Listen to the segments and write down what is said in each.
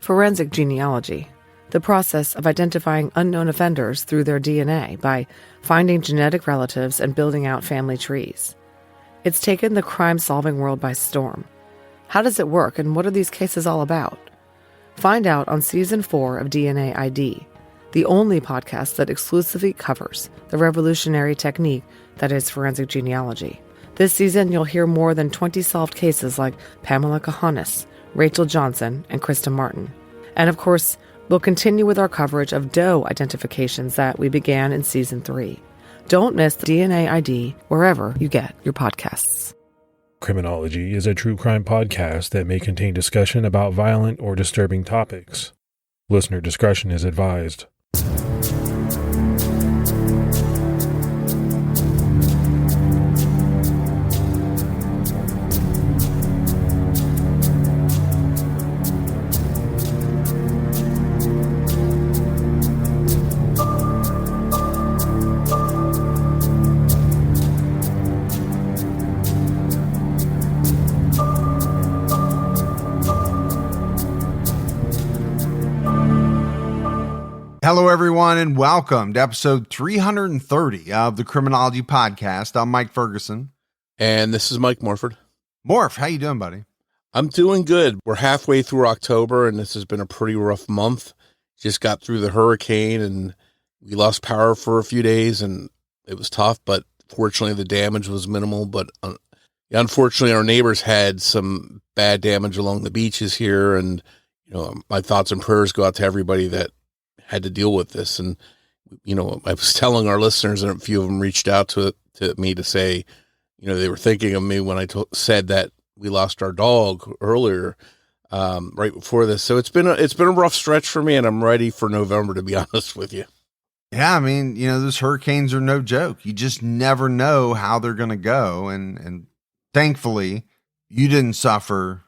Forensic genealogy, the process of identifying unknown offenders through their DNA by finding genetic relatives and building out family trees. It's taken the crime-solving world by storm. How does it work, and what are these cases all about? Find out on Season 4 of DNA ID, the only podcast that exclusively covers the revolutionary technique that is forensic genealogy. This season, you'll hear more than 20 solved cases like Pamela Kahanis, Rachel Johnson, and Krista Martin. And of course, we'll continue with our coverage of doe identifications that we began in Season 3. Don't miss DNA ID wherever you get your podcasts. Criminology is a true crime podcast that may contain discussion about violent or disturbing topics. Listener discretion is advised. Hello, everyone, and welcome to episode 330 of the Criminology podcast. I'm Mike Ferguson. And this is Mike Morford. Morf, how you doing, buddy? I'm doing good. We're halfway through October, and this has been a pretty rough month. Just got through the hurricane, and we lost power for a few days, and it was tough, but fortunately the damage was minimal. But unfortunately, our neighbors had some bad damage along the beaches here, and my thoughts and prayers go out to everybody that had to deal with this. And I was telling our listeners, and a few of them reached out to me to say, they were thinking of me when I said that we lost our dog earlier, right before this. So it's been a rough stretch for me, and I'm ready for November, to be honest with you. Yeah, I mean, those hurricanes are no joke. You just never know how they're going to go, and thankfully you didn't suffer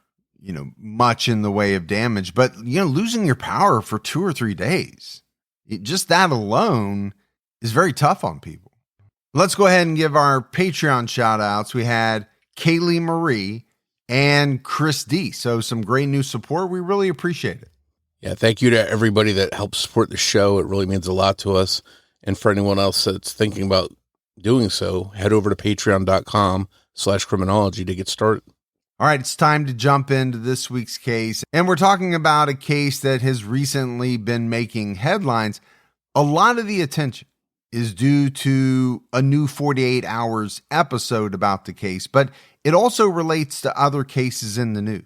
much in the way of damage, but losing your power for 2 or 3 days, just that alone is very tough on people. Let's go ahead and give our Patreon shout outs. We had Kaylee Marie and Chris D. So some great new support. We really appreciate it. Yeah. Thank you to everybody that helps support the show. It really means a lot to us. And for anyone else that's thinking about doing so, head over to patreon.com/criminology to get started. All right, it's time to jump into this week's case. And we're talking about a case that has recently been making headlines. A lot of the attention is due to a new 48 Hours episode about the case, but it also relates to other cases in the news.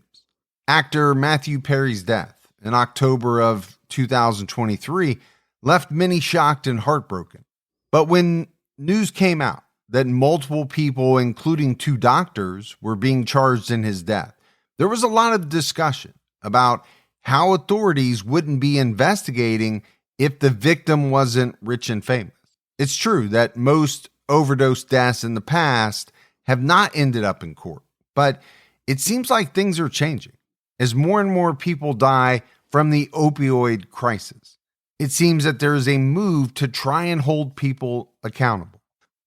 Actor Matthew Perry's death in October of 2023 left many shocked and heartbroken. But when news came out that multiple people, including 2 doctors, were being charged in his death, there was a lot of discussion about how authorities wouldn't be investigating if the victim wasn't rich and famous. It's true that most overdose deaths in the past have not ended up in court, but it seems like things are changing as more and more people die from the opioid crisis. It seems that there is a move to try and hold people accountable.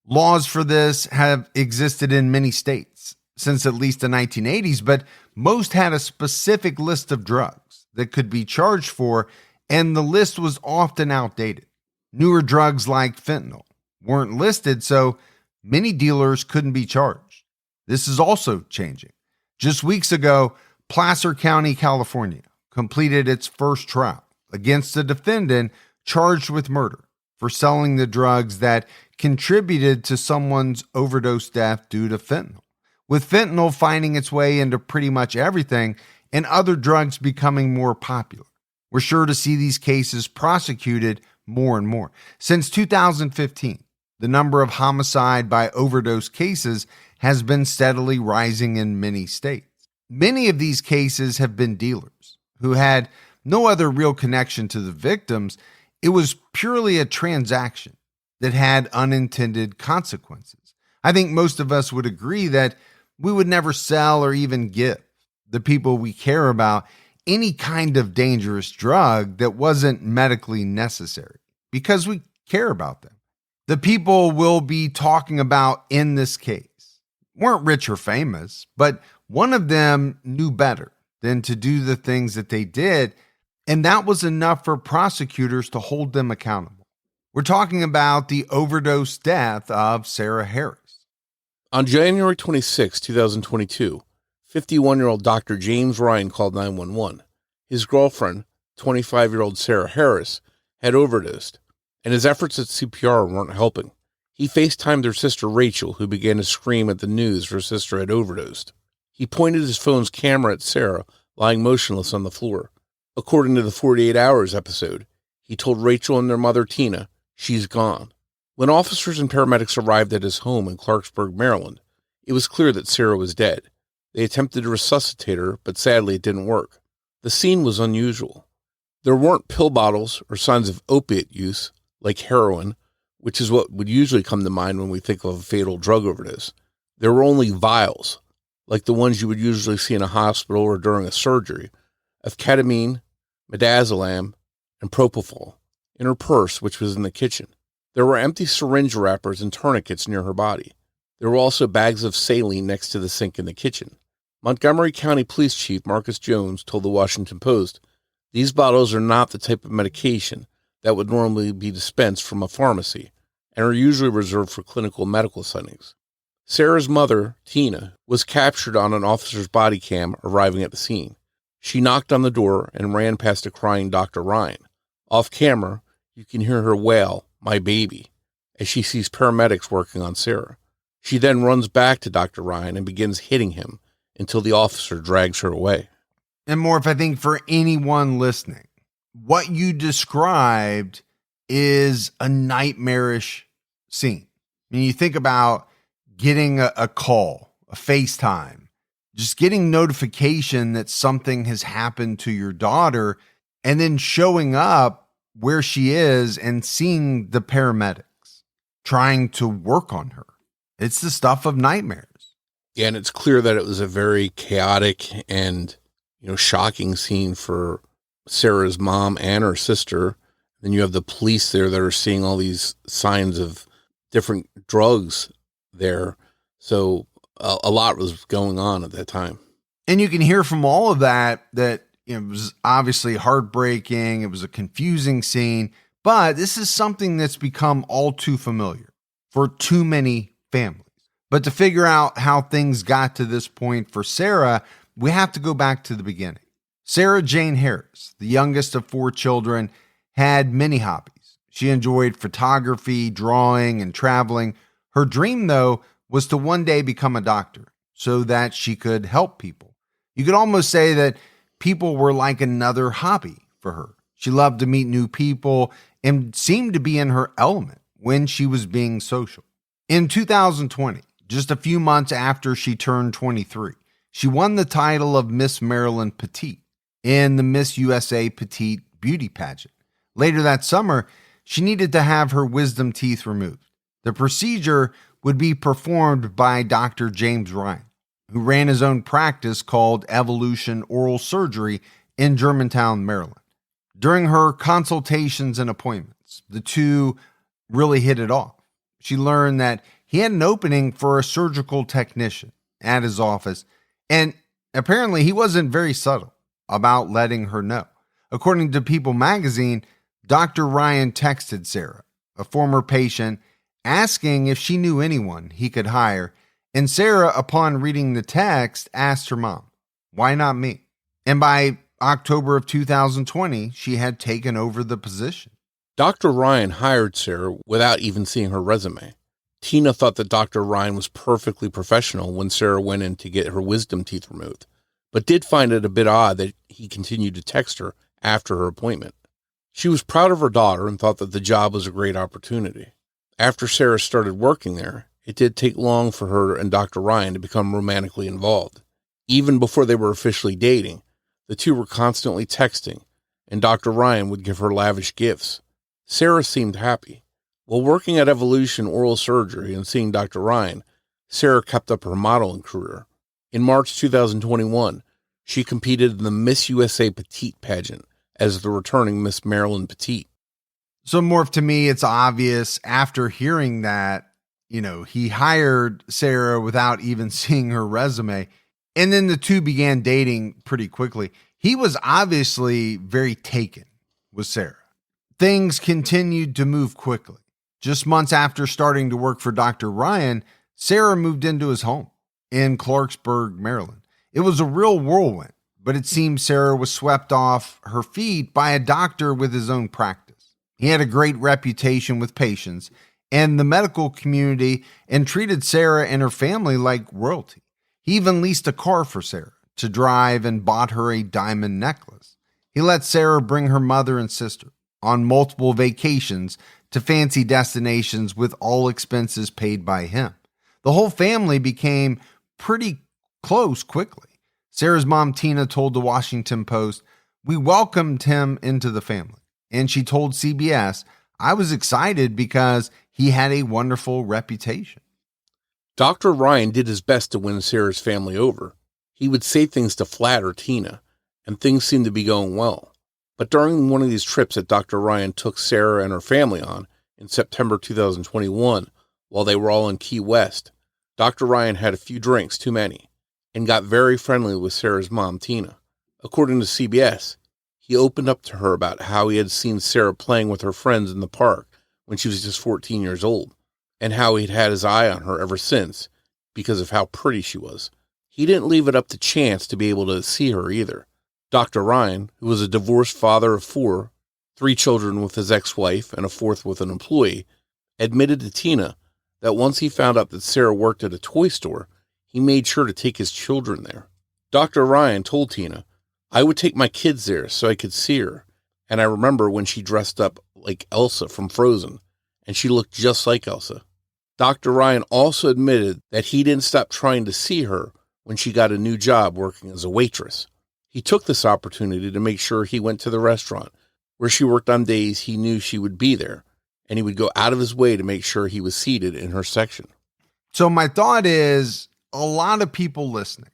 Laws for this have existed in many states since at least the 1980s, but most had a specific list of drugs that could be charged for, and the list was often outdated. Newer drugs like fentanyl weren't listed, so many dealers couldn't be charged. This is also changing. Just weeks ago, Placer County, California, completed its first trial against a defendant charged with murder for selling the drugs that contributed to someone's overdose death due to fentanyl. With fentanyl finding its way into pretty much everything and other drugs becoming more popular, we're sure to see these cases prosecuted more and more. Since 2015, the number of homicide by overdose cases has been steadily rising in many states. Many of these cases have been dealers who had no other real connection to the victims. It was purely a transaction that had unintended consequences. I think most of us would agree that we would never sell or even give the people we care about any kind of dangerous drug that wasn't medically necessary because we care about them. The people we'll be talking about in this case weren't rich or famous, but one of them knew better than to do the things that they did, And that was enough for prosecutors to hold them accountable. We're talking about the overdose death of Sarah Harris. On January 26, 2022, 51-year-old Dr. James Ryan called 911. His girlfriend, 25-year-old Sarah Harris, had overdosed, and his efforts at CPR weren't helping. He FaceTimed their sister Rachel, who began to scream at the news her sister had overdosed. He pointed his phone's camera at Sarah, lying motionless on the floor. According to the 48 Hours episode, he told Rachel and their mother Tina, "She's gone." When officers and paramedics arrived at his home in Clarksburg, Maryland, it was clear that Sarah was dead. They attempted to resuscitate her, but sadly it didn't work. The scene was unusual. There weren't pill bottles or signs of opiate use, like heroin, which is what would usually come to mind when we think of a fatal drug overdose. There were only vials, like the ones you would usually see in a hospital or during a surgery, of ketamine, midazolam, and propofol in her purse, which was in the kitchen. There were empty syringe wrappers and tourniquets near her body. There were also bags of saline next to the sink in the kitchen. Montgomery County Police Chief Marcus Jones told the Washington Post, "These bottles are not the type of medication that would normally be dispensed from a pharmacy and are usually reserved for clinical medical settings." Sarah's mother, Tina, was captured on an officer's body cam arriving at the scene. She knocked on the door and ran past a crying Dr. Ryan. Off camera, you can hear her wail, "My baby," as she sees paramedics working on Sarah. She then runs back to Dr. Ryan and begins hitting him until the officer drags her away. And Morf, I think for anyone listening, what you described is a nightmarish scene. I mean, you think about getting a call, a FaceTime, just getting notification that something has happened to your daughter, and then showing up where she is and seeing the paramedics trying to work on her. It's the stuff of nightmares. Yeah, and it's clear that it was a very chaotic and, shocking scene for Sarah's mom and her sister. Then you have the police there that are seeing all these signs of different drugs there. So a lot was going on at that time. And you can hear from all of that it was obviously heartbreaking. It was a confusing scene, but this is something that's become all too familiar for too many families. But to figure out how things got to this point for Sarah, we have to go back to the beginning. Sarah Jane Harris, the youngest of 4 children, had many hobbies. She enjoyed photography, drawing, and traveling. Her dream, though, was to one day become a doctor so that she could help people. You could almost say that people were like another hobby for her. She loved to meet new people and seemed to be in her element when she was being social. In 2020, just a few months after she turned 23, she won the title of Miss Maryland Petite in the Miss USA Petite beauty pageant. Later that summer, she needed to have her wisdom teeth removed. The procedure would be performed by Dr. James Ryan, who ran his own practice called Evolution Oral Surgery in Germantown, Maryland. During her consultations and appointments, the two really hit it off. She learned that he had an opening for a surgical technician at his office, and apparently he wasn't very subtle about letting her know. According to People magazine, Dr. Ryan texted Sarah, a former patient, asking if she knew anyone he could hire, and Sarah, upon reading the text, asked her mom, "Why not me?" And by October of 2020, she had taken over the position. Dr. Ryan hired Sarah without even seeing her resume. Tina thought that Dr. Ryan was perfectly professional when Sarah went in to get her wisdom teeth removed, but did find it a bit odd that he continued to text her after her appointment. She was proud of her daughter and thought that the job was a great opportunity. After Sarah started working there, it did take long for her and Dr. Ryan to become romantically involved. Even before they were officially dating, the two were constantly texting, and Dr. Ryan would give her lavish gifts. Sarah seemed happy. While working at Evolution Oral Surgery and seeing Dr. Ryan, Sarah kept up her modeling career. In March 2021, she competed in the Miss USA Petite pageant as the returning Miss Maryland Petite. So, Morf, to me, it's obvious after hearing that, he hired Sarah without even seeing her resume. And then the two began dating pretty quickly. He was obviously very taken with Sarah. Things continued to move quickly. Just months after starting to work for Dr. Ryan, Sarah moved into his home in Clarksburg, Maryland. It was a real whirlwind, but it seems Sarah was swept off her feet by a doctor with his own practice. He had a great reputation with patients and the medical community and treated Sarah and her family like royalty. He even leased a car for Sarah to drive and bought her a diamond necklace. He let Sarah bring her mother and sister on multiple vacations to fancy destinations with all expenses paid by him. The whole family became pretty close quickly. Sarah's mom, Tina, told the Washington Post, "We welcomed him into the family." And she told CBS, "I was excited because he had a wonderful reputation." Dr. Ryan did his best to win Sarah's family over. He would say things to flatter Tina, and things seemed to be going well. But during one of these trips that Dr. Ryan took Sarah and her family on in September 2021, while they were all in Key West, Dr. Ryan had a few drinks too many and got very friendly with Sarah's mom, Tina. According to CBS, he opened up to her about how he had seen Sarah playing with her friends in the park when she was just 14 years old, and how he'd had his eye on her ever since because of how pretty she was. He didn't leave it up to chance to be able to see her either. Dr. Ryan, who was a divorced father of 4, 3 children with his ex-wife and a 4th with an employee, admitted to Tina that once he found out that Sarah worked at a toy store, he made sure to take his children there. Dr. Ryan told Tina, "I would take my kids there so I could see her, and I remember when she dressed up like Elsa from Frozen, and she looked just like Elsa." Dr. Ryan also admitted that he didn't stop trying to see her when she got a new job working as a waitress. He took this opportunity to make sure he went to the restaurant where she worked on days he knew she would be there, and he would go out of his way to make sure he was seated in her section. So my thought is, a lot of people listening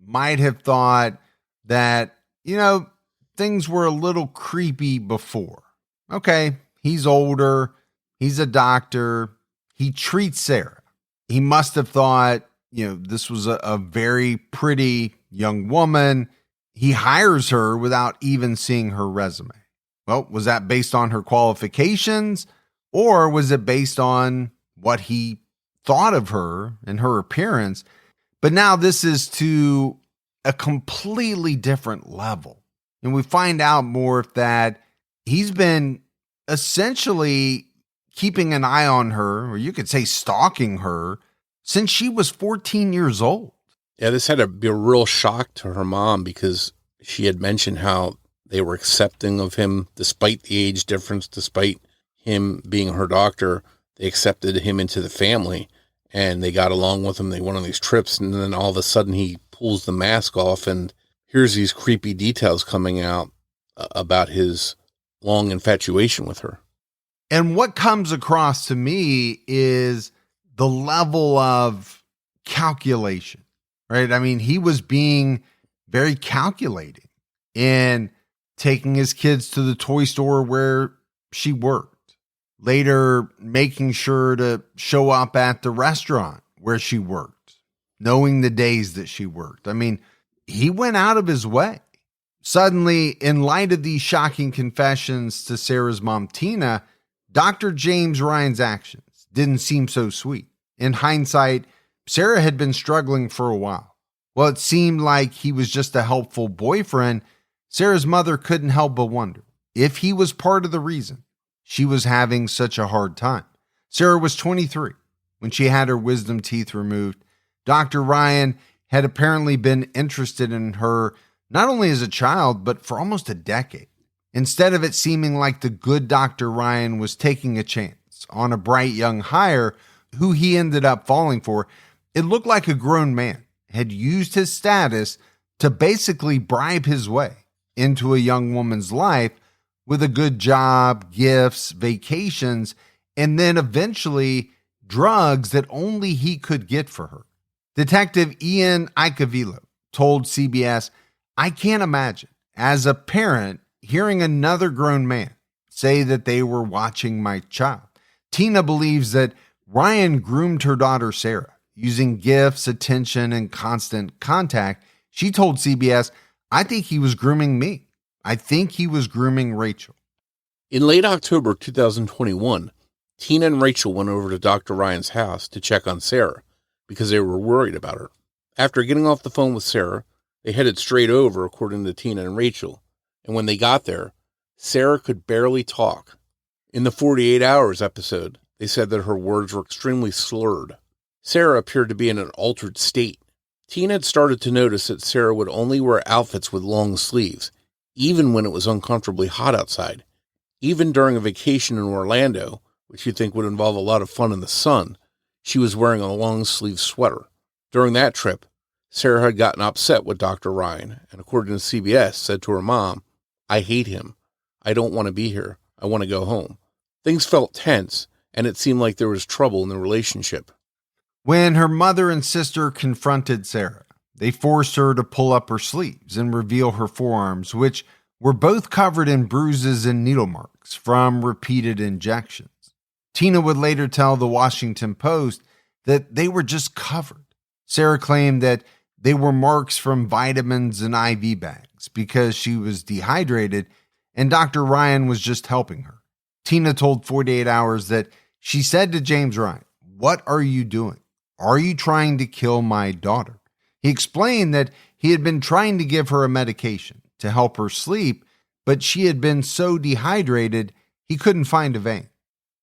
might have thought that, things were a little creepy before. Okay, he's older, he's a doctor, he treats Sarah. He must have thought, this was a very pretty young woman. He hires her without even seeing her resume. Well, was that based on her qualifications, or was it based on what he thought of her and her appearance? But now this is to a completely different level. And we find out more that he's been essentially keeping an eye on her, or you could say stalking her, since she was 14 years old. Yeah, this had to be a real shock to her mom because she had mentioned how they were accepting of him despite the age difference, despite him being her doctor. They accepted him into the family and they got along with him. They went on these trips, and then all of a sudden he pulls the mask off and here's these creepy details coming out about his long infatuation with her. And what comes across to me is the level of calculation, right? I mean, he was being very calculating in taking his kids to the toy store where she worked, later making sure to show up at the restaurant where she worked, knowing the days that she worked. I mean, he went out of his way. Suddenly, in light of these shocking confessions to Sarah's mom, Tina, Dr. James Ryan's actions didn't seem so sweet. In hindsight, Sarah had been struggling for a while. While it seemed like he was just a helpful boyfriend, Sarah's mother couldn't help but wonder if he was part of the reason she was having such a hard time. Sarah was 23 when she had her wisdom teeth removed. Dr. Ryan had apparently been interested in her not only as a child, but for almost a decade. Instead of it seeming like the good Dr. Ryan was taking a chance on a bright young hire who he ended up falling for, it looked like a grown man had used his status to basically bribe his way into a young woman's life with a good job, gifts, vacations, and then eventually drugs that only he could get for her. Detective Ian Icavilo told CBS, "I can't imagine, as a parent, hearing another grown man say that they were watching my child." Tina believes that Ryan groomed her daughter Sarah using gifts, attention, and constant contact. She told CBS, I think he was grooming me. I think he was grooming Rachel. In late October 2021, Tina and Rachel went over to Dr. Ryan's house to check on Sarah because they were worried about her. After getting off the phone with Sarah, they headed straight over, according to Tina and Rachel. And when they got there, Sarah could barely talk. In the 48 Hours episode, they said that her words were extremely slurred. Sarah appeared to be in an altered state. Tina had started to notice that Sarah would only wear outfits with long sleeves, even when it was uncomfortably hot outside. Even during a vacation in Orlando, which you'd think would involve a lot of fun in the sun, she was wearing a long-sleeve sweater. During that trip, Sarah had gotten upset with Dr. Ryan, and according to CBS, said to her mom, "I hate him. I don't want to be here. I want to go home." Things felt tense, and it seemed like there was trouble in the relationship. When her mother and sister confronted Sarah, they forced her to pull up her sleeves and reveal her forearms, which were both covered in bruises and needle marks from repeated injections. Tina would later tell the Washington Post that they were just covered. Sarah claimed that they were marks from vitamins and IV bags because she was dehydrated and Dr. Ryan was just helping her. Tina told 48 Hours that she said to James Ryan, "What are you doing? Are you trying to kill my daughter?" He explained that he had been trying to give her a medication to help her sleep, but she had been so dehydrated he couldn't find a vein.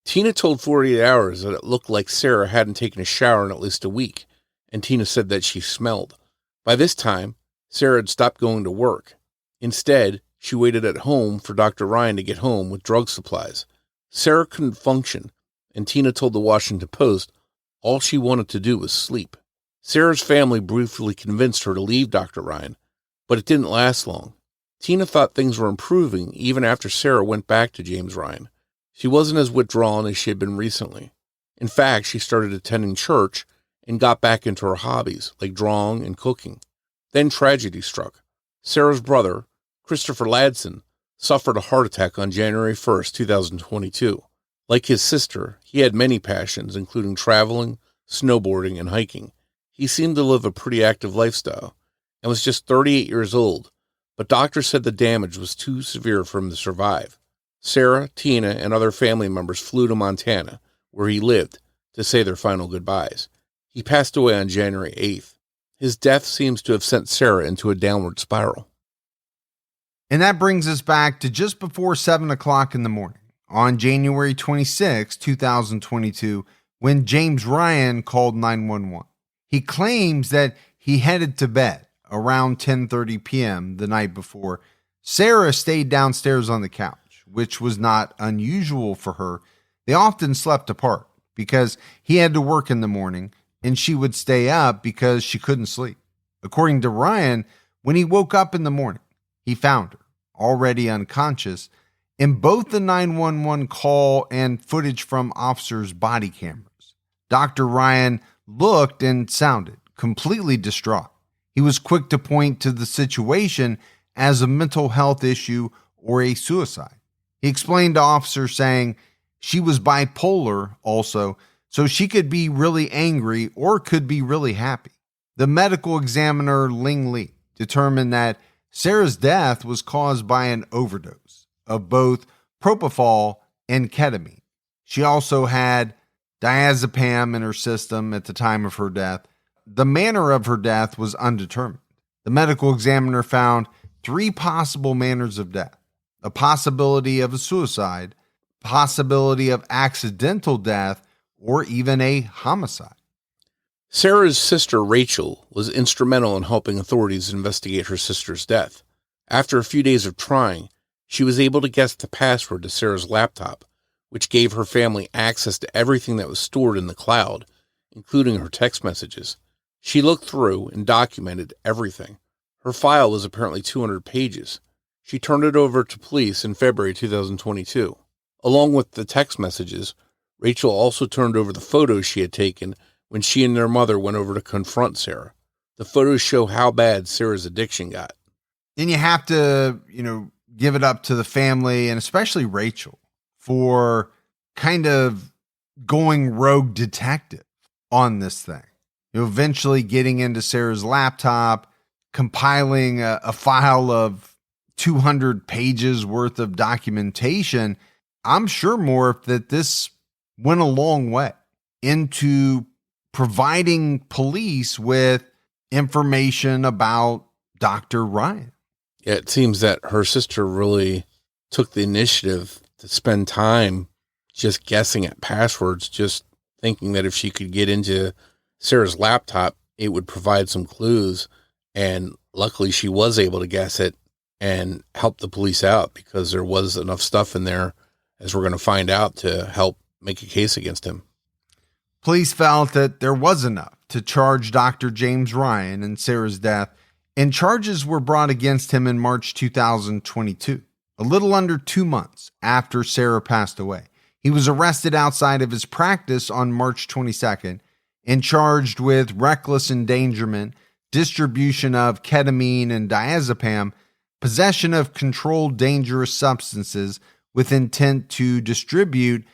Tina told 48 Hours that it looked like Sarah hadn't taken a shower in at least a week, and Tina said that she smelled. By this time, Sarah had stopped going to work. Instead, she waited at home for Dr. Ryan to get home with drug supplies. Sarah couldn't function, and Tina told the Washington Post all she wanted to do was sleep. Sarah's family briefly convinced her to leave Dr. Ryan, but it didn't last long. Tina thought things were improving even after Sarah went back to James Ryan. She wasn't as withdrawn as she had been recently. In fact, she started attending church and got back into her hobbies, like drawing and cooking. Then tragedy struck. Sarah's brother, Christopher Ladson, suffered a heart attack on January 1st, 2022. Like his sister, he had many passions, including traveling, snowboarding, and hiking. He seemed to live a pretty active lifestyle and was just 38 years old, but doctors said the damage was too severe for him to survive. Sarah, Tina, and other family members flew to Montana, where he lived, to say their final goodbyes. He passed away on January 8th. His death seems to have sent Sarah into a downward spiral. And that brings us back to just before 7 o'clock in the morning on January 26, 2022, when James Ryan called 911. He claims that he headed to bed around 10:30 p.m. the night before. Sarah stayed downstairs on the couch, which was not unusual for her. They often slept apart because he had to work in the morning and she would stay up because she couldn't sleep. According to Ryan, when he woke up in the morning, he found her already unconscious in both the 911 call and footage from officers' body cameras. Dr. Ryan looked and sounded completely distraught. He was quick to point to the situation as a mental health issue or a suicide. He explained to officers saying she was bipolar also, so she could be really angry or could be really happy. The medical examiner, Ling Li, determined that Sarah's death was caused by an overdose of both propofol and ketamine. She also had diazepam in her system at the time of her death. The manner of her death was undetermined. The medical examiner found 3 possible manners of death: a possibility of a suicide, possibility of accidental death, or even a homicide. Sarah's sister, Rachel, was instrumental in helping authorities investigate her sister's death. After a few days of trying, she was able to guess the password to Sarah's laptop, which gave her family access to everything that was stored in the cloud, including her text messages. She looked through and documented everything. Her file was apparently 200 pages. She turned it over to police in February 2022. Along with the text messages, Rachel also turned over the photos she had taken when she and their mother went over to confront Sarah. The photos show how bad Sarah's addiction got. And you have to, give it up to the family and especially Rachel for kind of going rogue detective on this thing. Eventually getting into Sarah's laptop, compiling a file of 200 pages worth of documentation, I'm sure, Morf, that this went a long way into providing police with information about Dr. Ryan. Yeah, it seems that her sister really took the initiative to spend time just guessing at passwords, just thinking that if she could get into Sarah's laptop, it would provide some clues. And luckily she was able to guess it and help the police out, because there was enough stuff in there, as we're going to find out, to help make a case against him. Police felt that there was enough to charge Dr. James Ryan in Sarah's death, and charges were brought against him in March 2022, a little under 2 months after Sarah passed away. He was arrested outside of his practice on March 22nd and charged with reckless endangerment, distribution of ketamine and diazepam, possession of controlled dangerous substances with intent to distribute,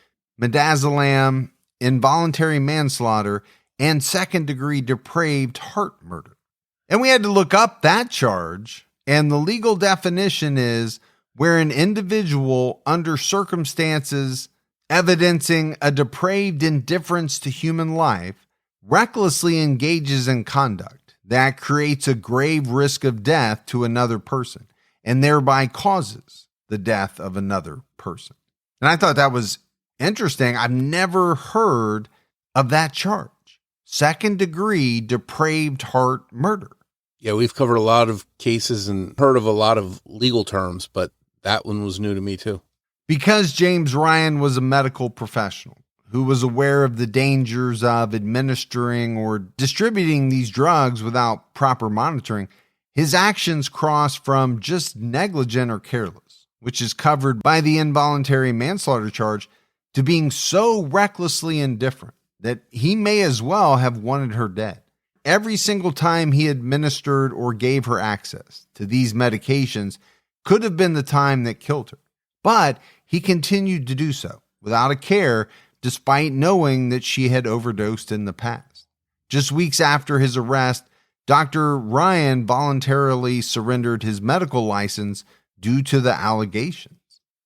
midazolam, involuntary manslaughter, and second-degree depraved heart murder. And we had to look up that charge, and the legal definition is where an individual, under circumstances evidencing a depraved indifference to human life, recklessly engages in conduct that creates a grave risk of death to another person and thereby causes the death of another person. And I thought that was interesting. I've never heard of that charge. Second-degree depraved heart murder. Yeah, we've covered a lot of cases and heard of a lot of legal terms, but that one was new to me too. Because James Ryan was a medical professional who was aware of the dangers of administering or distributing these drugs without proper monitoring, his actions crossed from just negligent or careless, which is covered by the involuntary manslaughter charge, to being so recklessly indifferent that he may as well have wanted her dead. Every single time he administered or gave her access to these medications could have been the time that killed her. But he continued to do so without a care, despite knowing that she had overdosed in the past. Just weeks after his arrest, Dr. Ryan voluntarily surrendered his medical license due to the allegations.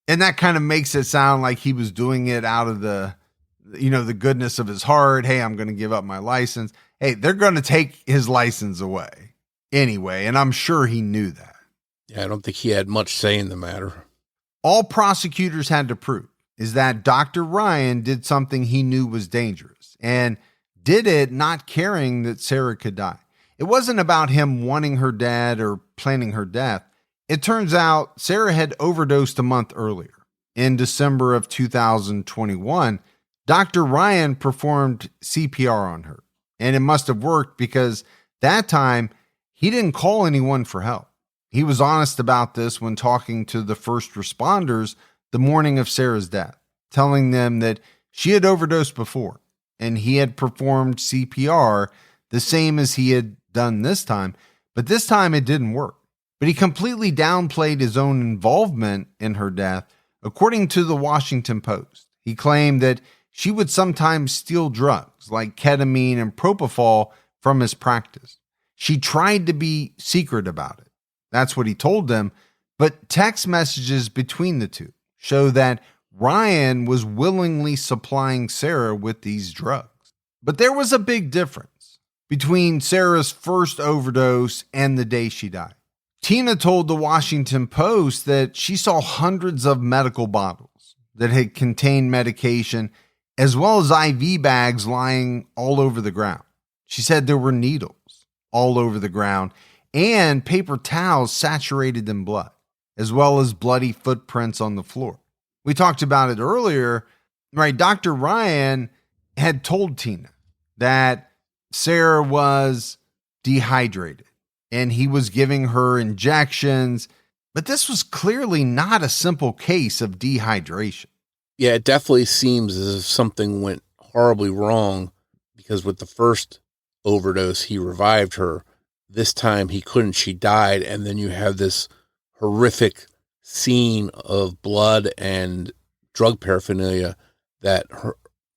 And that kind of makes it sound like he was doing it out of the goodness of his heart. Hey, I'm going to give up my license. Hey, they're going to take his license away anyway, and I'm sure he knew that. Yeah, I don't think he had much say in the matter. All prosecutors had to prove is that Dr. Ryan did something he knew was dangerous and did it not caring that Sarah could die. It wasn't about him wanting her dead or planning her death. It turns out Sarah had overdosed a month earlier. In December of 2021, Dr. Ryan performed CPR on her, and it must have worked because that time he didn't call anyone for help. He was honest about this when talking to the first responders the morning of Sarah's death, telling them that she had overdosed before and he had performed CPR the same as he had done this time, but this time it didn't work. But he completely downplayed his own involvement in her death. According to the Washington Post, he claimed that she would sometimes steal drugs like ketamine and propofol from his practice. She tried to be secret about it. That's what he told them. But text messages between the two show that Ryan was willingly supplying Sarah with these drugs. But there was a big difference between Sarah's first overdose and the day she died. Tina told the Washington Post that she saw hundreds of medical bottles that had contained medication, as well as IV bags lying all over the ground. She said there were needles all over the ground and paper towels saturated in blood, as well as bloody footprints on the floor. We talked about it earlier, right? Dr. Ryan had told Tina that Sarah was dehydrated and he was giving her injections, but this was clearly not a simple case of dehydration. Yeah, it definitely seems as if something went horribly wrong, because with the first overdose, he revived her. This time he couldn't, she died. And then you have this horrific scene of blood and drug paraphernalia that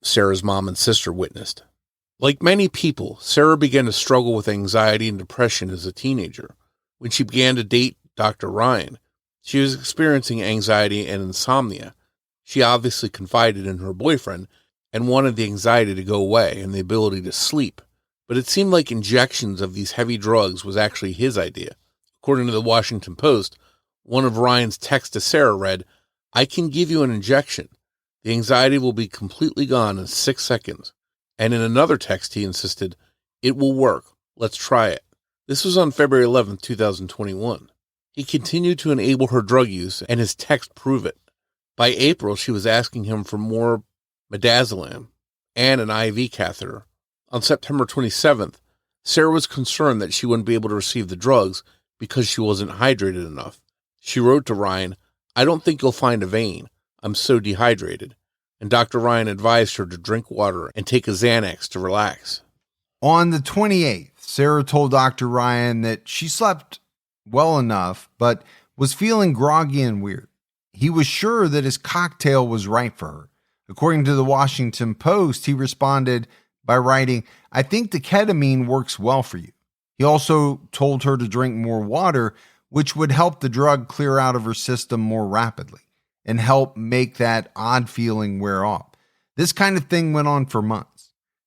Sarah's mom and sister witnessed. Like many people, Sarah began to struggle with anxiety and depression as a teenager. When she began to date Dr. Ryan, she was experiencing anxiety and insomnia. She obviously confided in her boyfriend and wanted the anxiety to go away and the ability to sleep. But it seemed like injections of these heavy drugs was actually his idea. According to the Washington Post, one of Ryan's texts to Sarah read, "I can give you an injection. The anxiety will be completely gone in 6 seconds." And in another text, he insisted, "It will work. Let's try it." This was on February 11th, 2021. He continued to enable her drug use, and his texts prove it. By April, she was asking him for more midazolam and an IV catheter. On September 27th, Sarah was concerned that she wouldn't be able to receive the drugs because she wasn't hydrated enough. She wrote to Ryan, "I don't think you'll find a vein. I'm so dehydrated." And Dr. Ryan advised her to drink water and take a Xanax to relax. On the 28th, Sarah told Dr. Ryan that she slept well enough, but was feeling groggy and weird. He was sure that his cocktail was right for her. According to the Washington Post, he responded by writing, "I think the ketamine works well for you." He also told her to drink more water, which would help the drug clear out of her system more rapidly and help make that odd feeling wear off. This kind of thing went on for months.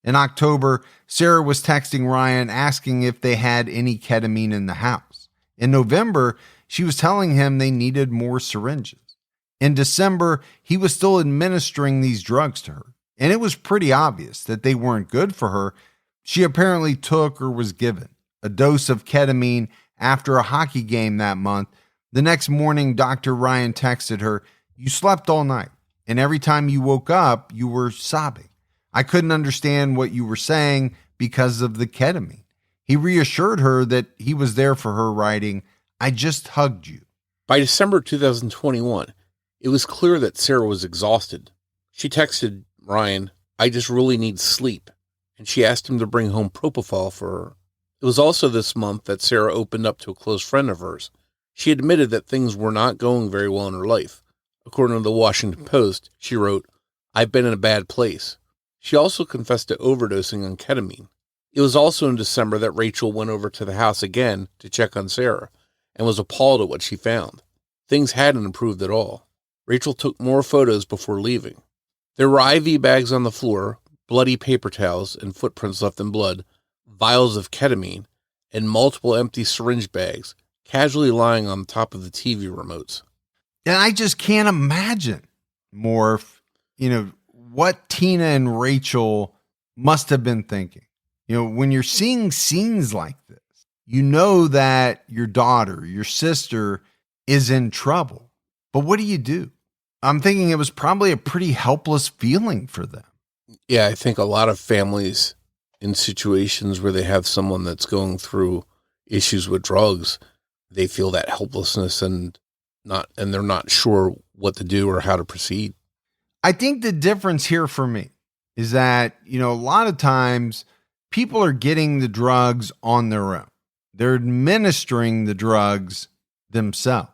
In October, Sarah was texting Ryan asking if they had any ketamine in the house. In November, she was telling him they needed more syringes. In December, he was still administering these drugs to her, and it was pretty obvious that they weren't good for her. She apparently took or was given a dose of ketamine after a hockey game that month. The next morning, Dr. Ryan texted her, "You slept all night, and every time you woke up, you were sobbing. I couldn't understand what you were saying because of the ketamine." He reassured her that he was there for her, writing, "I just hugged you." By December 2021, it was clear that Sarah was exhausted. She texted Ryan, "I just really need sleep," and she asked him to bring home propofol for her. It was also this month that Sarah opened up to a close friend of hers. She admitted that things were not going very well in her life. According to the Washington Post, she wrote, "I've been in a bad place." She also confessed to overdosing on ketamine. It was also in December that Rachel went over to the house again to check on Sarah and was appalled at what she found. Things hadn't improved at all. Rachel took more photos before leaving. There were IV bags on the floor, bloody paper towels and footprints left in blood, vials of ketamine, and multiple empty syringe bags casually lying on top of the TV remotes. And I just can't imagine, Morf, what Tina and Rachel must have been thinking. When you're seeing scenes like this, you know that your daughter, your sister is in trouble. But what do? I'm thinking it was probably a pretty helpless feeling for them. Yeah, I think a lot of families in situations where they have someone that's going through issues with drugs, they feel that helplessness and they're not sure what to do or how to proceed. I think the difference here for me is that, a lot of times people are getting the drugs on their own. They're administering the drugs themselves.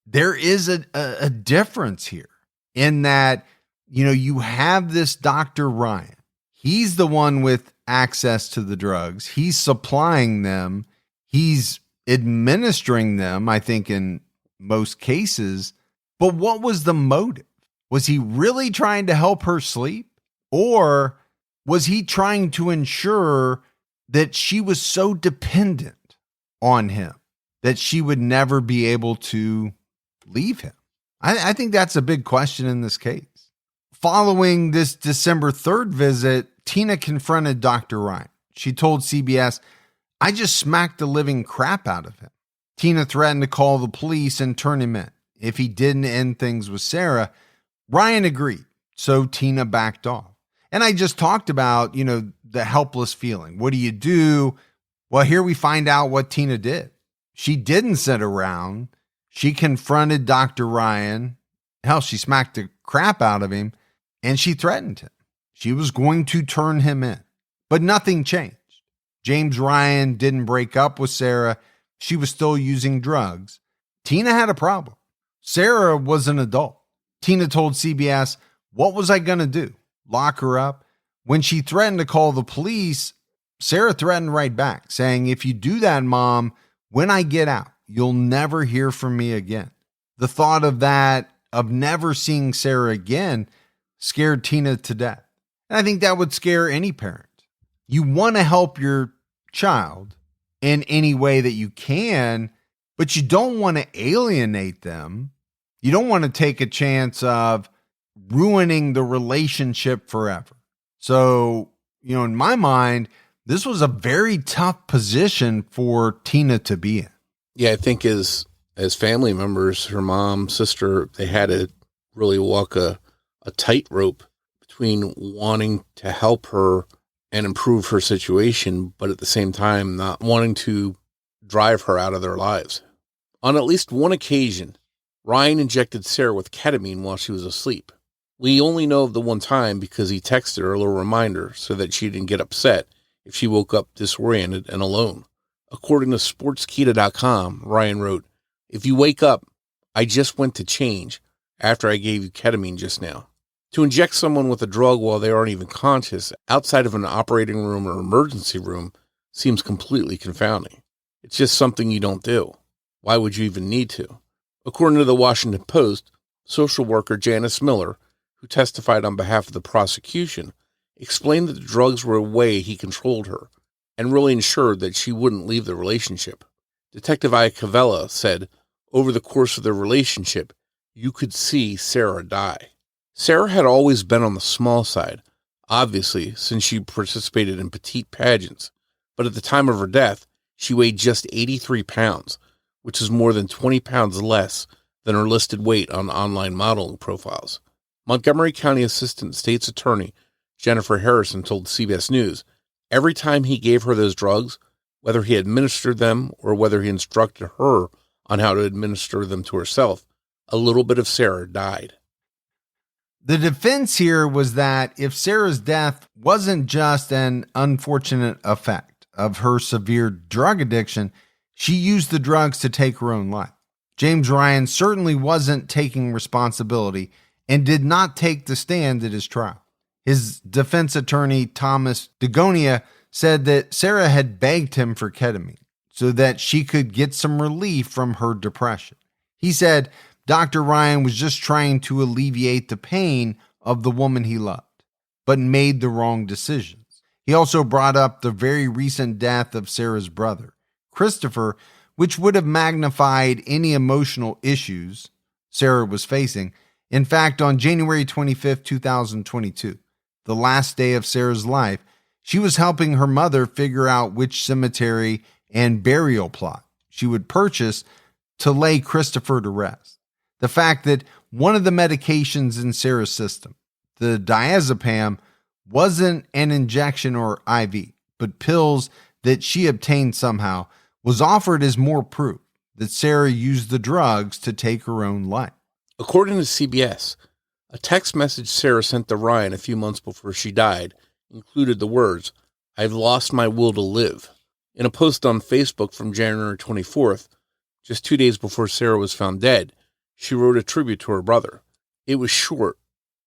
There is a difference here in that, you have this Dr. Ryan. He's the one with access to the drugs. He's supplying them. He's administering them, I think, in most cases. But what was the motive? Was he really trying to help her sleep? Or was he trying to ensure that she was so dependent on him that she would never be able to leave him? I think that's a big question in this case. Following this December 3rd visit, Tina confronted Dr. Ryan. She told CBS, "I just smacked the living crap out of him." Tina threatened to call the police and turn him in if he didn't end things with Sarah. Ryan agreed, so Tina backed off. And I just talked about, the helpless feeling. What do? Well, here we find out what Tina did. She didn't sit around. She confronted Dr. Ryan. Hell, she smacked the crap out of him, and she threatened him. She was going to turn him in. But nothing changed. James Ryan didn't break up with Sarah. She was still using drugs. Tina had a problem. Sarah was an adult. Tina told CBS, "What was I going to do? Lock her up?" When she threatened to call the police, Sarah threatened right back, saying, "If you do that, Mom, When I get out, you'll never hear from me again. The thought of never seeing Sarah again, scared Tina to death. And I think that would scare any parent. You want to help your child in any way that you can, but you don't want to alienate them. You don't want to take a chance of ruining the relationship forever. So, in my mind, this was a very tough position for Tina to be in. Yeah, I think as family members, her mom, sister, they had to really walk a tightrope between wanting to help her and improve her situation, but at the same time, not wanting to drive her out of their lives. On at least one occasion, Ryan injected Sarah with ketamine while she was asleep. We only know of the one time because he texted her a little reminder so that she didn't get upset if she woke up disoriented and alone. According to sportskita.com, Ryan wrote, "If you wake up, I just went to change after I gave you ketamine just now." To inject someone with a drug while they aren't even conscious outside of an operating room or emergency room seems completely confounding. It's just something you don't do. Why would you even need to? According to the Washington Post, social worker Janice Miller, who testified on behalf of the prosecution, explained that the drugs were a way he controlled her and really ensured that she wouldn't leave the relationship. Detective Iacavella said, over the course of their relationship, you could see Sarah die. Sarah had always been on the small side, obviously, since she participated in petite pageants, but at the time of her death, she weighed just 83 pounds, which is more than 20 pounds less than her listed weight on online modeling profiles. Montgomery County Assistant State's Attorney Jennifer Harrison told CBS News, every time he gave her those drugs, whether he administered them or whether he instructed her on how to administer them to herself, a little bit of Sarah died. The defense here was that if Sarah's death wasn't just an unfortunate effect of her severe drug addiction, she used the drugs to take her own life. James Ryan certainly wasn't taking responsibility and did not take the stand at his trial. His defense attorney, Thomas DeGonia, said that Sarah had begged him for ketamine so that she could get some relief from her depression. He said Dr. Ryan was just trying to alleviate the pain of the woman he loved, but made the wrong decisions. He also brought up the very recent death of Sarah's brother, Christopher, which would have magnified any emotional issues Sarah was facing. In fact, on January 25th, 2022, the last day of Sarah's life, she was helping her mother figure out which cemetery and burial plot she would purchase to lay Christopher to rest. The fact that one of the medications in Sarah's system, the diazepam, wasn't an injection or IV, but pills that she obtained somehow, was offered as more proof that Sarah used the drugs to take her own life. According to CBS, a text message Sarah sent to Ryan a few months before she died included the words, "I've lost my will to live." In a post on Facebook from January 24th, just 2 days before Sarah was found dead, she wrote a tribute to her brother. It was short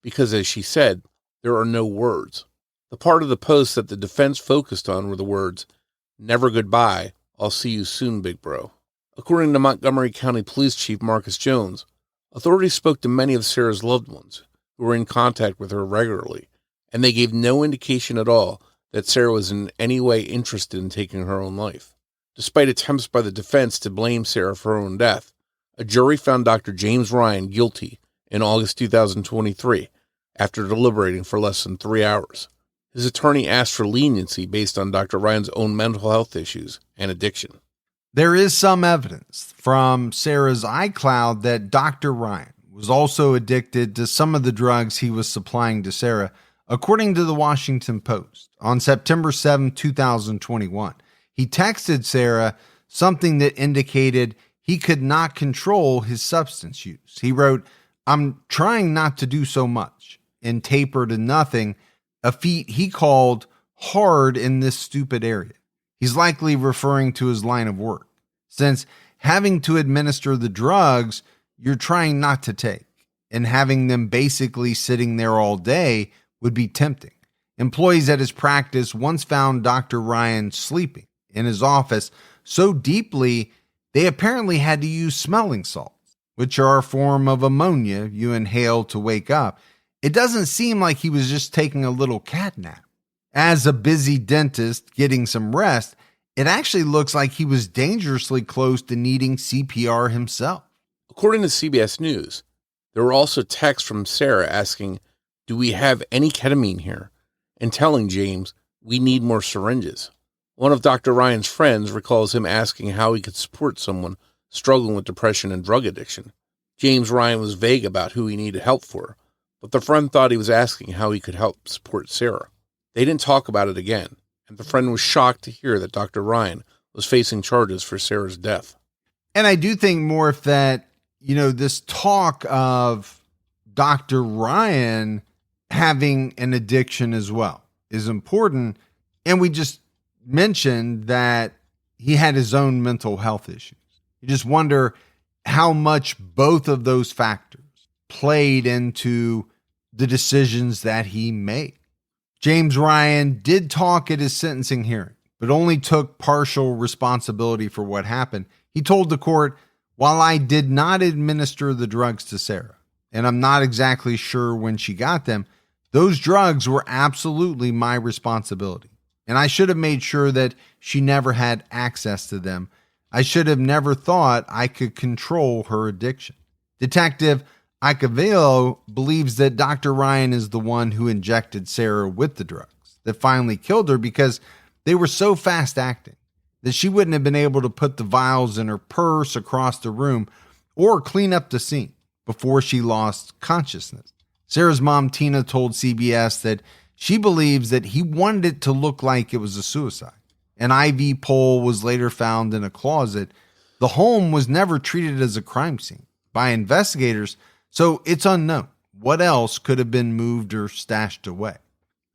because, as she said, there are no words. The part of the post that the defense focused on were the words, "Never goodbye, I'll see you soon, big bro." According to Montgomery County Police Chief Marcus Jones, authorities spoke to many of Sarah's loved ones who were in contact with her regularly, and they gave no indication at all that Sarah was in any way interested in taking her own life. Despite attempts by the defense to blame Sarah for her own death, a jury found Dr. James Ryan guilty in August 2023 after deliberating for less than 3 hours. His attorney asked for leniency based on Dr. Ryan's own mental health issues and addiction. There is some evidence from Sarah's iCloud that Dr. Ryan was also addicted to some of the drugs he was supplying to Sarah, according to the Washington Post. On September 7, 2021, he texted Sarah something that indicated he could not control his substance use. He wrote, "I'm trying not to do so much," and taper to nothing, a feat he called hard in this stupid area. He's likely referring to his line of work, since having to administer the drugs you're trying not to take and having them basically sitting there all day would be tempting. Employees at his practice once found Dr. Ryan sleeping in his office so deeply they apparently had to use smelling salts, which are a form of ammonia you inhale to wake up. It doesn't seem like he was just taking a little cat nap. As a busy dentist getting some rest, it actually looks like he was dangerously close to needing CPR himself. According to CBS News, there were also texts from Sarah asking, "Do we have any ketamine here?" and telling James, "We need more syringes." One of Dr. Ryan's friends recalls him asking how he could support someone struggling with depression and drug addiction. James Ryan was vague about who he needed help for, but the friend thought he was asking how he could help support Sarah. They didn't talk about it again, and the friend was shocked to hear that Dr. Ryan was facing charges for Sarah's death. And I do think, Morf, that, this talk of Dr. Ryan having an addiction as well is important. And we just mentioned that he had his own mental health issues. You just wonder how much both of those factors played into the decisions that he made. James Ryan did talk at his sentencing hearing, but only took partial responsibility for what happened. He told the court, "While I did not administer the drugs to Sarah, and I'm not exactly sure when she got them, those drugs were absolutely my responsibility. And I should have made sure that she never had access to them. I should have never thought I could control her addiction." Detective Iacovello believes that Dr. Ryan is the one who injected Sarah with the drugs that finally killed her because they were so fast acting that she wouldn't have been able to put the vials in her purse across the room or clean up the scene before she lost consciousness. Sarah's mom, Tina, told CBS that she believes that he wanted it to look like it was a suicide. An IV pole was later found in a closet. The home was never treated as a crime scene by investigators, so it's unknown what else could have been moved or stashed away.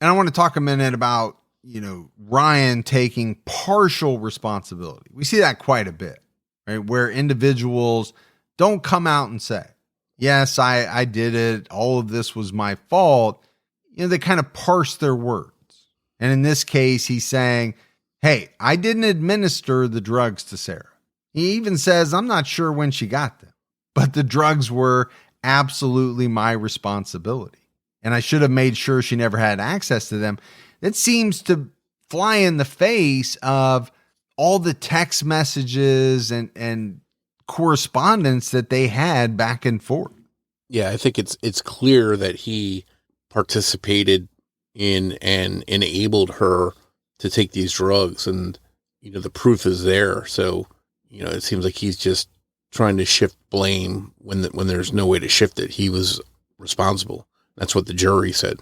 And I want to talk a minute about, Ryan taking partial responsibility. We see that quite a bit, right? Where individuals don't come out and say, "Yes, I did it. All of this was my fault." They kind of parse their words. And in this case, he's saying, "Hey, I didn't administer the drugs to Sarah." He even says, "I'm not sure when she got them, but the drugs were absolutely my responsibility. And I should have made sure she never had access to them." It seems to fly in the face of all the text messages and correspondence that they had back and forth. Yeah, I think it's clear that he participated in and enabled her to take these drugs, and the proof is there. So it seems like he's just trying to shift blame when there's no way to shift it. He was responsible. That's what the jury said.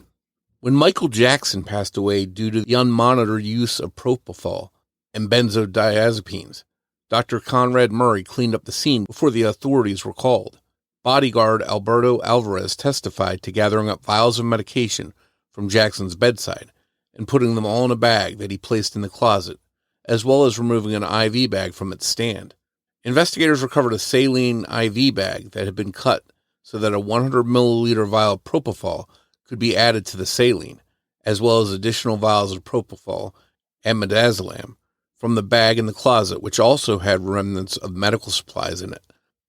When Michael Jackson passed away due to the unmonitored use of propofol and benzodiazepines, Dr. Conrad Murray cleaned up the scene before the authorities were called. Bodyguard Alberto Alvarez testified to gathering up vials of medication from Jackson's bedside and putting them all in a bag that he placed in the closet, as well as removing an IV bag from its stand. Investigators recovered a saline IV bag that had been cut so that a 100 milliliter vial of propofol could be added to the saline, as well as additional vials of propofol and midazolam from the bag in the closet, which also had remnants of medical supplies in it,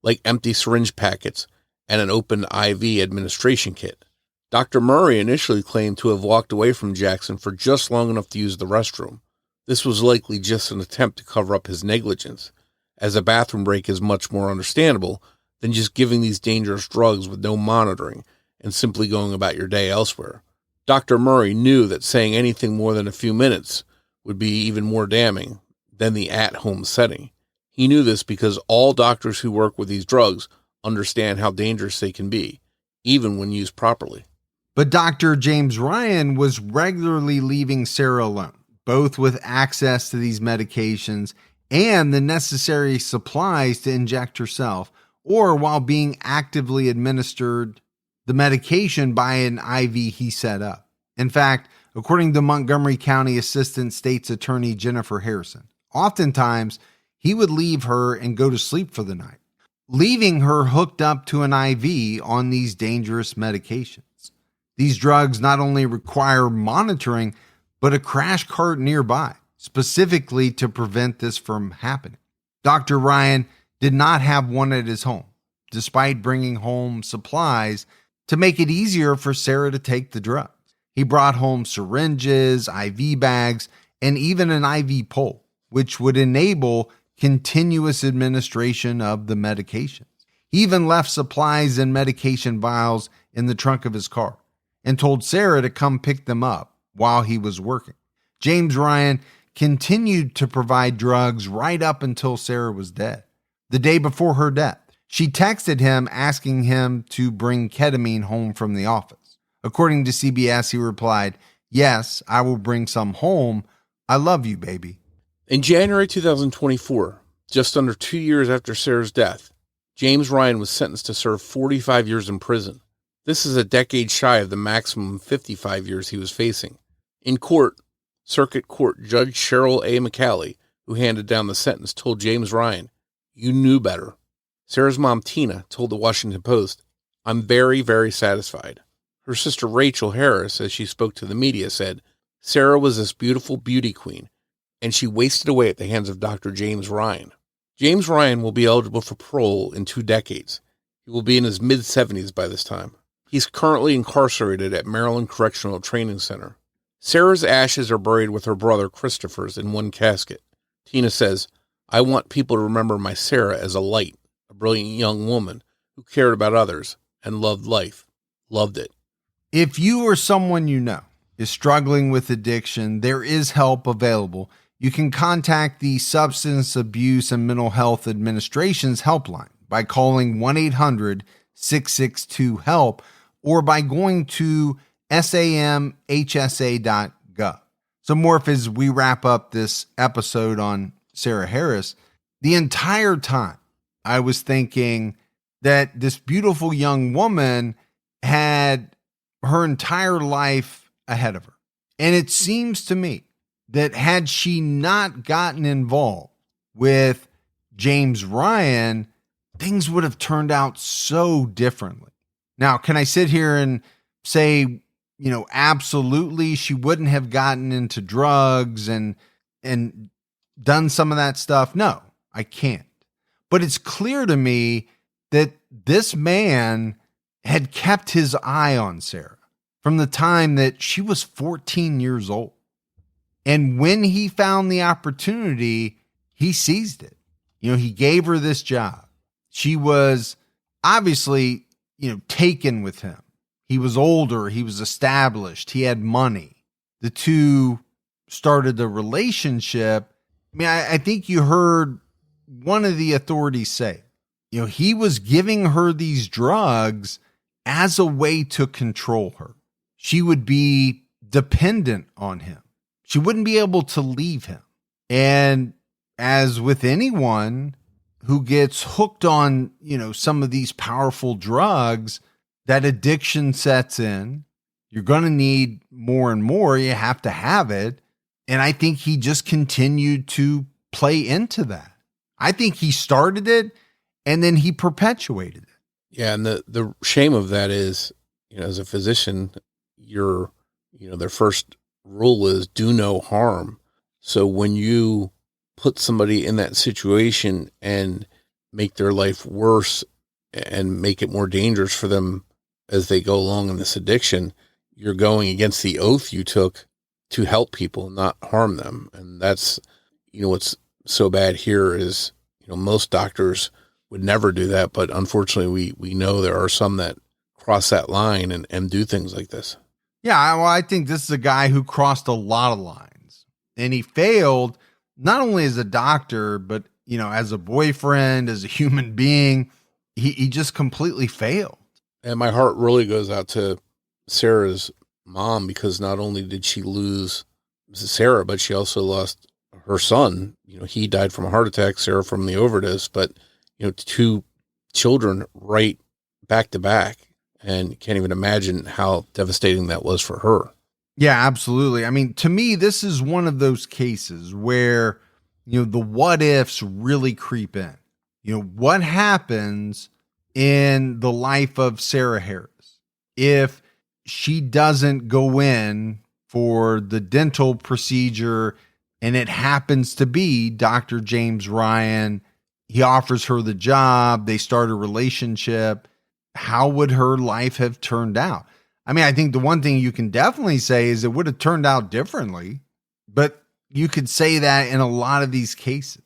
like empty syringe packets and an open IV administration kit. Dr. Murray initially claimed to have walked away from Jackson for just long enough to use the restroom. This was likely just an attempt to cover up his negligence, as a bathroom break is much more understandable than just giving these dangerous drugs with no monitoring and simply going about your day elsewhere. Dr. Murray knew that saying anything more than a few minutes would be even more damning than the at-home setting. He knew this because all doctors who work with these drugs understand how dangerous they can be, even when used properly. But Dr. James Ryan was regularly leaving Sarah alone, both with access to these medications and the necessary supplies to inject herself, or while being actively administered the medication by an IV he set up. In fact, according to Montgomery County Assistant State's Attorney Jennifer Harrison, oftentimes he would leave her and go to sleep for the night, leaving her hooked up to an IV on these dangerous medications. These drugs not only require monitoring, but a crash cart nearby, specifically to prevent this from happening. Dr. Ryan did not have one at his home, despite bringing home supplies to make it easier for Sarah to take the drugs. He brought home syringes, IV bags, and even an IV pole, which would enable continuous administration of the medications. He even left supplies and medication vials in the trunk of his car and told Sarah to come pick them up while he was working. James Ryan continued to provide drugs right up until Sarah was dead. The day before her death, she texted him asking him to bring ketamine home from the office. According to CBS, he replied, "Yes, I will bring some home. I love you, baby." In January 2024, just under 2 years after Sarah's death, James Ryan was sentenced to serve 45 years in prison. This is a decade shy of the maximum 55 years he was facing. In court, Circuit Court Judge Cheryl A. McCallie, who handed down the sentence, told James Ryan, "You knew better." Sarah's mom, Tina, told the Washington Post, "I'm very, very satisfied." Her sister, Rachel Harris, as she spoke to the media, said, "Sarah was this beautiful beauty queen, and she wasted away at the hands of Dr. James Ryan." James Ryan will be eligible for parole in 2 decades. He will be in his mid-70s by this time. He's currently incarcerated at Maryland Correctional Training Center. Sarah's ashes are buried with her brother Christopher's in one casket. Tina says, "I want people to remember my Sarah as a light, a brilliant young woman who cared about others and loved life, loved it." If you or someone you know is struggling with addiction, there is help available. You can contact the Substance Abuse and Mental Health Administration's helpline by calling 1-800-662-HELP or by going to samhsa.gov. So, Morf, as we wrap up this episode on Sarah Harris, the entire time I was thinking that this beautiful young woman had her entire life ahead of her. And it seems to me that had she not gotten involved with James Ryan, things would have turned out so differently. Now, can I sit here and say, absolutely she wouldn't have gotten into drugs and done some of that stuff? No, I can't. But it's clear to me that this man had kept his eye on Sarah from the time that she was 14 years old. And when he found the opportunity, he seized it. He gave her this job. She was obviously, taken with him. He was older. He was established. He had money. The two started a relationship. I think you heard one of the authorities say, he was giving her these drugs as a way to control her. She would be dependent on him. She wouldn't be able to leave him. And as with anyone who gets hooked on, some of these powerful drugs, that addiction sets in. You're going to need more and more. You have to have it. And I think he just continued to play into that. I think he started it and then he perpetuated it. Yeah. And the shame of that is, as a physician, their first rule is do no harm. So when you put somebody in that situation and make their life worse and make it more dangerous for them as they go along in this addiction, you're going against the oath you took to help people, not harm them. And that's, what's so bad here is, most doctors would never do that. But unfortunately, we know there are some that cross that line and do things like this. Yeah, well, I think this is a guy who crossed a lot of lines, and he failed not only as a doctor, but, as a boyfriend, as a human being. He just completely failed. And my heart really goes out to Sarah's mom, because not only did she lose Sarah, but she also lost her son. He died from a heart attack, Sarah from the overdose, but, 2 children right back to back. And can't even imagine how devastating that was for her. Yeah, absolutely. I mean, to me, this is one of those cases where, the what ifs really creep in. What happens in the life of Sarah Harris if she doesn't go in for the dental procedure and it happens to be Dr. James Ryan He offers her the job. They start a relationship. How would her life have turned out? I mean, I think the one thing you can definitely say is it would have turned out differently, but you could say that in a lot of these cases.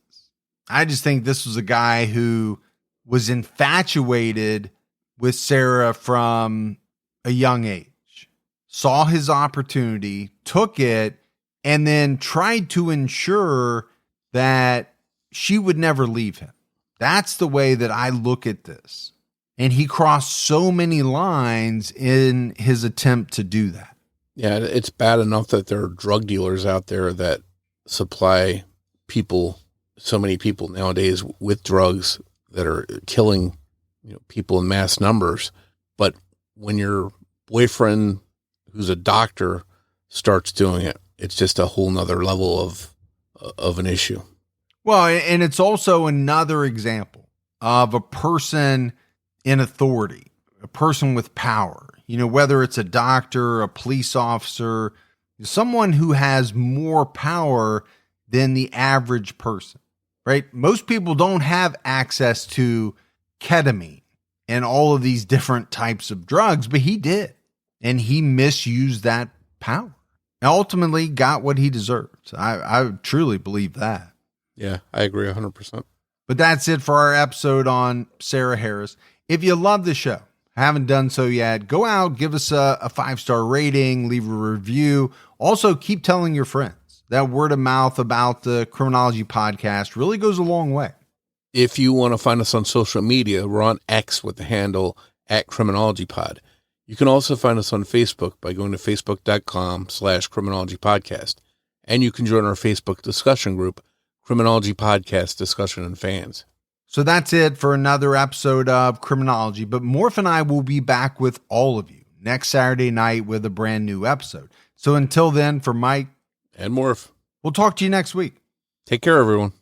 I just think this was a guy who was infatuated with Sarah from a young age, saw his opportunity, took it, and then tried to ensure that she would never leave him. That's the way that I look at this. And he crossed so many lines in his attempt to do that. Yeah, it's bad enough that there are drug dealers out there that supply people, so many people nowadays with drugs that are killing, people in mass numbers. But when your boyfriend, who's a doctor, starts doing it, it's just a whole nother level of an issue. Well, and it's also another example of a person in authority, a person with power, whether it's a doctor, a police officer, someone who has more power than the average person, right? Most people don't have access to ketamine and all of these different types of drugs, but he did. And he misused that power and ultimately got what he deserved. I truly believe that. Yeah, I agree 100%. But that's it for our episode on Sarah Harris. If you love the show, haven't done so yet, go out, give us a 5-star rating, leave a review. Also, keep telling your friends. That word of mouth about the Criminology podcast really goes a long way. If you want to find us on social media, we're on X with the handle @CriminologyPod. You can also find us on Facebook by going to facebook.com/CriminologyPodcast. And you can join our Facebook discussion group, Criminology Podcast Discussion and Fans. So that's it for another episode of Criminology, but Morf and I will be back with all of you next Saturday night with a brand new episode. So until then, for Mike and Morf, we'll talk to you next week. Take care, everyone.